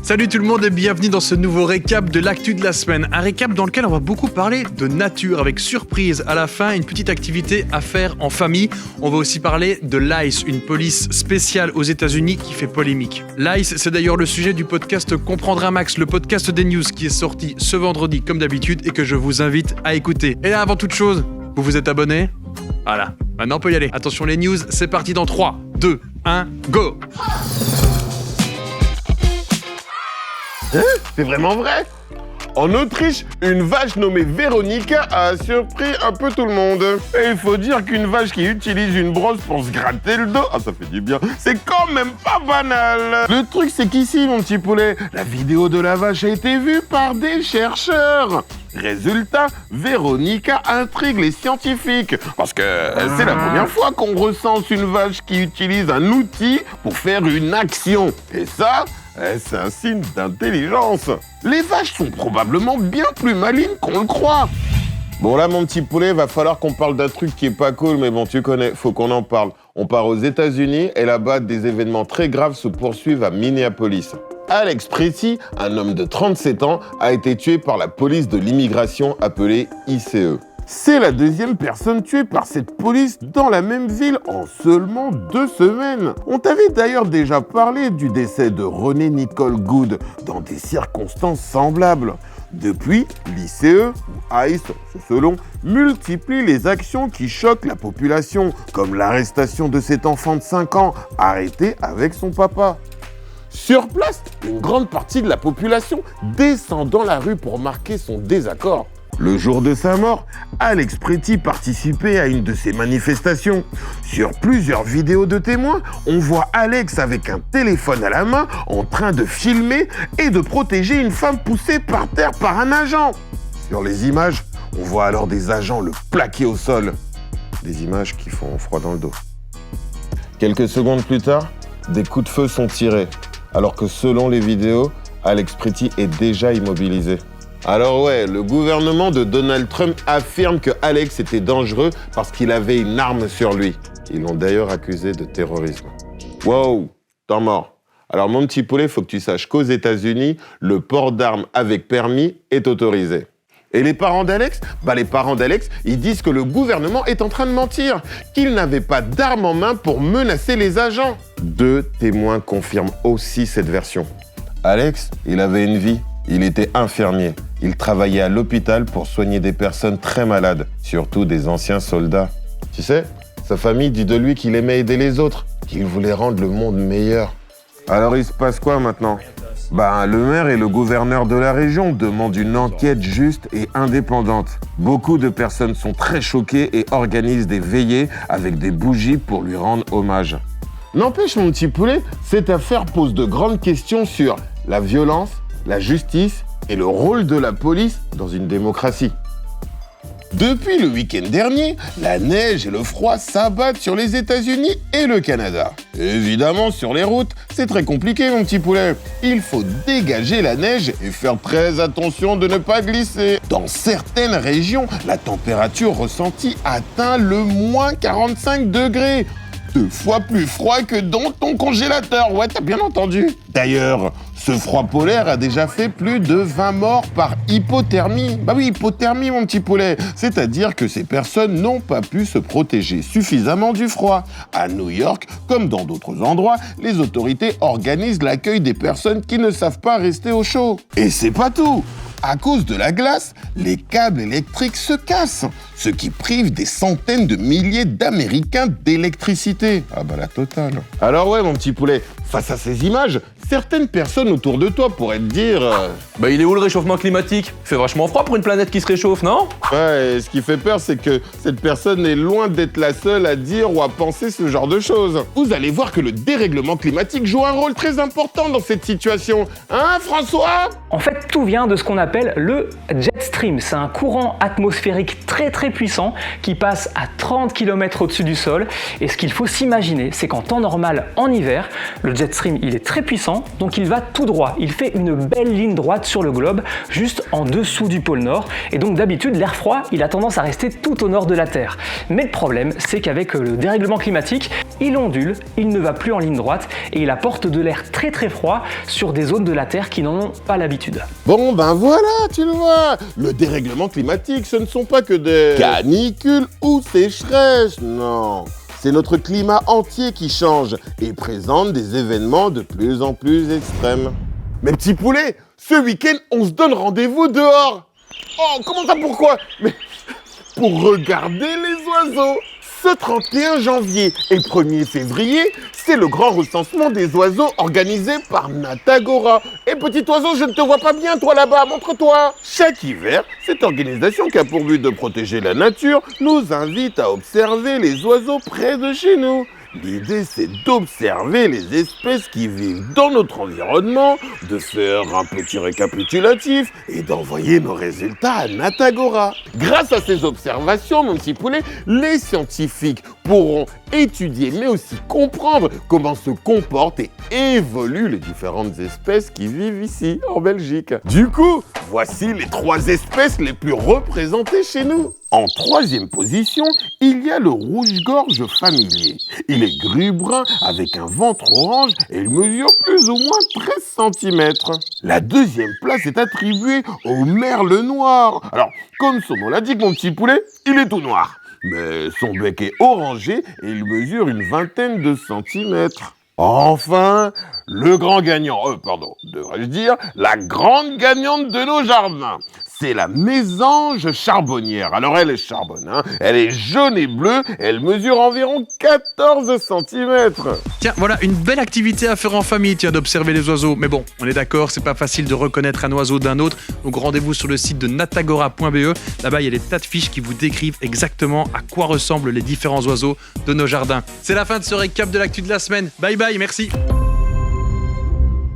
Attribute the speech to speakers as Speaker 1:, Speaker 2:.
Speaker 1: Salut tout le monde et bienvenue dans ce nouveau récap de l'actu de la semaine. Un récap dans lequel on va beaucoup parler de nature avec surprise à la fin, une petite activité à faire en famille. On va aussi parler de l'ICE, une police spéciale aux États-Unis qui fait polémique. L'ICE, c'est d'ailleurs le sujet du podcast Comprendre un Max, le podcast des news qui est sorti ce vendredi comme d'habitude et que je vous invite à écouter. Et là, avant toute chose, vous vous êtes abonné ? Voilà, maintenant on peut y aller. Attention les news, c'est parti dans 3, 2, 1, go !
Speaker 2: Hein? C'est vraiment vrai? En Autriche, une vache nommée Véronica a surpris un peu tout le monde. Et il faut dire qu'une vache qui utilise une brosse pour se gratter le dos, ça fait du bien, c'est quand même pas banal. Le truc c'est qu'ici, mon petit poulet, la vidéo de la vache a été vue par des chercheurs. Résultat, Véronica intrigue les scientifiques parce que c'est la première fois qu'on recense une vache qui utilise un outil pour faire une action. Et ça, c'est un signe d'intelligence. Les vaches sont probablement bien plus malines qu'on le croit. Bon là, mon petit poulet, va falloir qu'on parle d'un truc qui est pas cool, mais bon, tu connais, faut qu'on en parle. On part aux États-Unis et là-bas, des événements très graves se poursuivent à Minneapolis. Alex Pretty, un homme de 37 ans, a été tué par la police de l'immigration appelée ICE. C'est la deuxième personne tuée par cette police dans la même ville en seulement 2 semaines. On t'avait d'ailleurs déjà parlé du décès de René Nicole Good dans des circonstances semblables. Depuis, l'ICE, ou ICE, selon, multiplie les actions qui choquent la population, comme l'arrestation de cet enfant de 5 ans arrêté avec son papa. Sur place, une grande partie de la population descend dans la rue pour marquer son désaccord. Le jour de sa mort, Alex Pretty participait à une de ces manifestations. Sur plusieurs vidéos de témoins, on voit Alex avec un téléphone à la main en train de filmer et de protéger une femme poussée par terre par un agent. Sur les images, on voit alors des agents le plaquer au sol. Des images qui font froid dans le dos. Quelques secondes plus tard, des coups de feu sont tirés, alors que selon les vidéos, Alex Pretty est déjà immobilisé. Alors ouais, le gouvernement de Donald Trump affirme que Alex était dangereux parce qu'il avait une arme sur lui. Ils l'ont d'ailleurs accusé de terrorisme. Wow, temps mort. Alors mon petit poulet, faut que tu saches qu'aux États-Unis, le port d'armes avec permis est autorisé. Et les parents d'Alex? Les parents d'Alex, ils disent que le gouvernement est en train de mentir, qu'il n'avait pas d'armes en main pour menacer les agents. 2 témoins confirment aussi cette version. Alex, il avait une vie. Il était infirmier. Il travaillait à l'hôpital pour soigner des personnes très malades, surtout des anciens soldats. Tu sais, sa famille dit de lui qu'il aimait aider les autres, qu'il voulait rendre le monde meilleur. Alors il se passe quoi maintenant? Le maire et le gouverneur de la région demandent une enquête juste et indépendante. Beaucoup de personnes sont très choquées et organisent des veillées avec des bougies pour lui rendre hommage. N'empêche, mon petit poulet, cette affaire pose de grandes questions sur la violence, la justice et le rôle de la police dans une démocratie. Depuis le week-end dernier, la neige et le froid s'abattent sur les États-Unis et le Canada. Évidemment, sur les routes, c'est très compliqué, mon petit poulet. Il faut dégager la neige et faire très attention de ne pas glisser. Dans certaines régions, la température ressentie atteint le moins 45 degrés. 2 fois plus froid que dans ton congélateur, ouais, t'as bien entendu. D'ailleurs, ce froid polaire a déjà fait plus de 20 morts par hypothermie. Oui, hypothermie, mon petit poulet. C'est-à-dire que ces personnes n'ont pas pu se protéger suffisamment du froid. À New York, comme dans d'autres endroits, les autorités organisent l'accueil des personnes qui ne savent pas rester au chaud. Et c'est pas tout. À cause de la glace, les câbles électriques se cassent, ce qui prive des centaines de milliers d'Américains d'électricité. La totale. Alors ouais, mon petit poulet, face à ces images, certaines personnes autour de toi pourraient te dire...
Speaker 3: il est où le réchauffement climatique? Il fait vachement froid pour une planète qui se réchauffe, non?
Speaker 2: Ouais, et ce qui fait peur, c'est que cette personne est loin d'être la seule à dire ou à penser ce genre de choses. Vous allez voir que le dérèglement climatique joue un rôle très important dans cette situation. Hein, François?
Speaker 4: En fait, tout vient de ce qu'on appelle le jet stream. C'est un courant atmosphérique très puissant qui passe à 30 km au-dessus du sol. Et ce qu'il faut s'imaginer, c'est qu'en temps normal, en hiver, le jet stream, il est très puissant, donc il va tout droit. Il fait une belle ligne droite sur le globe, juste en dessous du pôle Nord. Et donc d'habitude, l'air froid, il a tendance à rester tout au nord de la Terre. Mais le problème, c'est qu'avec le dérèglement climatique, il ondule, il ne va plus en ligne droite et il apporte de l'air très très froid sur des zones de la Terre qui n'en ont pas l'habitude.
Speaker 2: Bon ben voilà, tu le vois. Le dérèglement climatique, ce ne sont pas que des canicules ou sécheresses, non. C'est notre climat entier qui change et présente des événements de plus en plus extrêmes. Mes petits poulets, ce week-end, on se donne rendez-vous dehors. Oh, comment ça, pourquoi? Mais pour regarder les oiseaux. Ce 31 janvier et 1er février, c'est le grand recensement des oiseaux organisé par Natagora. Et petit oiseau, je ne te vois pas bien, toi là-bas, montre-toi. Chaque hiver, cette organisation qui a pour but de protéger la nature nous invite à observer les oiseaux près de chez nous. L'idée, c'est d'observer les espèces qui vivent dans notre environnement, de faire un petit récapitulatif et d'envoyer nos résultats à Natagora. Grâce à ces observations, mon petit poulet, les scientifiques pourront étudier mais aussi comprendre comment se comportent et évoluent les différentes espèces qui vivent ici, en Belgique. Du coup, voici les 3 espèces les plus représentées chez nous. En 3e position, il y a le rouge-gorge familier. Il est gris-brun avec un ventre orange et il mesure plus ou moins 13 cm. La 2e place est attribuée au merle noir. Alors, comme son nom l'indique, mon petit poulet, il est tout noir. Mais son bec est orangé et il mesure une vingtaine de centimètres. Enfin, le grand gagnant, devrais-je dire, la grande gagnante de nos jardins. C'est la mésange charbonnière. Alors elle est charbonne, hein. Elle est jaune et bleue, elle mesure environ 14 cm.
Speaker 1: Tiens, voilà une belle activité à faire en famille, tiens, d'observer les oiseaux. Mais bon, on est d'accord, c'est pas facile de reconnaître un oiseau d'un autre. Donc rendez-vous sur le site de natagora.be. Là-bas, il y a des tas de fiches qui vous décrivent exactement à quoi ressemblent les différents oiseaux de nos jardins. C'est la fin de ce récap de l'actu de la semaine. Bye bye, merci.